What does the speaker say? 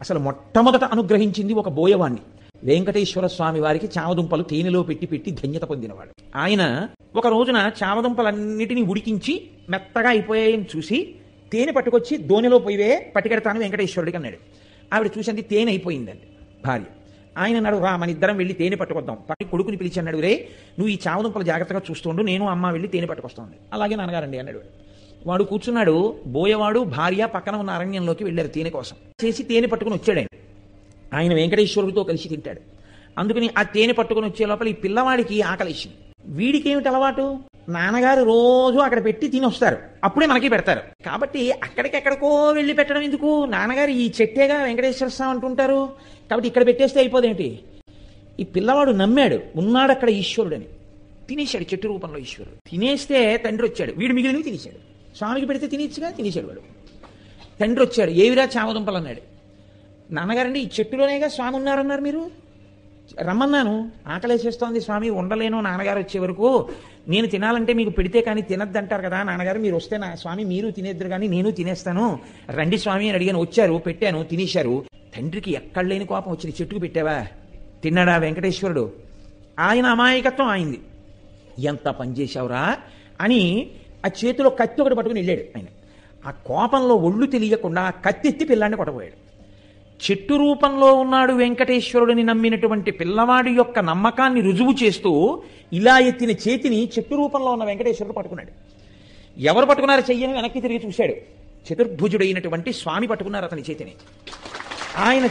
అసలు మొట్టమొదట అనుగ్రహించింది ఒక బోయవాణ్ణి. వెంకటేశ్వర స్వామి వారికి చామదుంపలు తేనెలో పెట్టి పెట్టి ధన్యత పొందినవాడు ఆయన. ఒక రోజున చామదుంపలన్నిటినీ ఉడికించి మెత్తగా అయిపోయాయని చూసి తేనె పట్టుకొచ్చి దోణిలో పోయివే పట్టుకెడతాను వెంకటేశ్వరుడికి అన్నాడు. ఆవిడ చూసింది తేనె అయిపోయిందండి భార్య. ఆయన అన్నాడు, రా మన ఇద్దరం వెళ్ళి తేనె పట్టుకొద్దాం. కొడుకుని పిలిచి అన్నాడు, రే నువ్వు ఈ చామదుంపలు జాగ్రత్తగా చూస్తుండు, నేను అమ్మ వెళ్ళి తేనె పట్టుకొస్తాను. అలాగే నాన్నగారండి అన్నాడు. వాడు కూర్చున్నాడు. బోయవాడు భార్య పక్కన ఉన్న అరణ్యంలోకి వెళ్ళారు తేనె కోసం. చేసి తేనె పట్టుకుని వచ్చాడు ఆయన వెంకటేశ్వరుడితో కలిసి తింటాడు. అందుకని ఆ తేనె పట్టుకుని వచ్చే లోపల ఈ పిల్లవాడికి ఆకలిసింది. వీడికి ఏమిటి అలవాటు, నాన్నగారు రోజు అక్కడ పెట్టి తిని వస్తారు, అప్పుడే మనకి పెడతారు. కాబట్టి అక్కడికెక్కడికో వెళ్ళి పెట్టడం ఎందుకు, నాన్నగారు ఈ చెట్టేగా వెంకటేశ్వర స్వామి అంటుంటారు, కాబట్టి ఇక్కడ పెట్టేస్తే అయిపోదేంటి. ఈ పిల్లవాడు నమ్మాడు, ఉన్నాడు అక్కడ ఈశ్వరుడని. తినేశాడు, చెట్టు రూపంలో ఈశ్వరుడు. తినేస్తే తండ్రి వచ్చాడు, వీడు మిగిలినవి తినేశాడు. స్వామికి పెడితే తినేచ్చుగా, తినేశాడు వాడు. తండ్రి వచ్చాడు, ఏవిరా చామదుంపలు అన్నాడు. నాన్నగారండి ఈ చెట్టులోనేగా స్వామి ఉన్నారన్నారు, మీరు రమ్మన్నాను, ఆకలేసేస్తోంది స్వామి, ఉండలేను నాన్నగారు వచ్చే వరకు, నేను తినాలంటే మీకు పెడితే కానీ తినద్దంటారు కదా నాన్నగారు, మీరు వస్తే నా స్వామి మీరు తినేద్దరు కానీ నేను తినేస్తాను, రండి స్వామి అని అడిగాను. వచ్చారు, పెట్టాను, తినేశారు. తండ్రికి ఎక్కడ లేని కోపం వచ్చింది. చెట్టుకు పెట్టావా, తిన్నాడా వెంకటేశ్వరుడు? ఆయన అమాయకత్వం ఆయింది. ఎంత పనిచేశావురా అని ఆ చేతిలో కత్తి ఒకటి పట్టుకుని వెళ్ళాడు ఆయన. ఆ కోపంలో ఒళ్ళు తెలియకుండా కత్తి ఎత్తి పిల్లాన్ని కొట్టబోయాడు. చెట్టు రూపంలో ఉన్నాడు వెంకటేశ్వరుడిని నమ్మినటువంటి పిల్లవాడి యొక్క నమ్మకాన్ని రుజువు చేస్తూ ఇలా ఎత్తిన చేతిని చెట్టు రూపంలో ఉన్న వెంకటేశ్వరుడు పట్టుకున్నాడు. ఎవరు పట్టుకున్నారు చెయ్యని వెనక్కి తిరిగి చూశాడు. చతుర్భుజుడైనటువంటి స్వామి పట్టుకున్నారు అతని చేతిని. ఆయన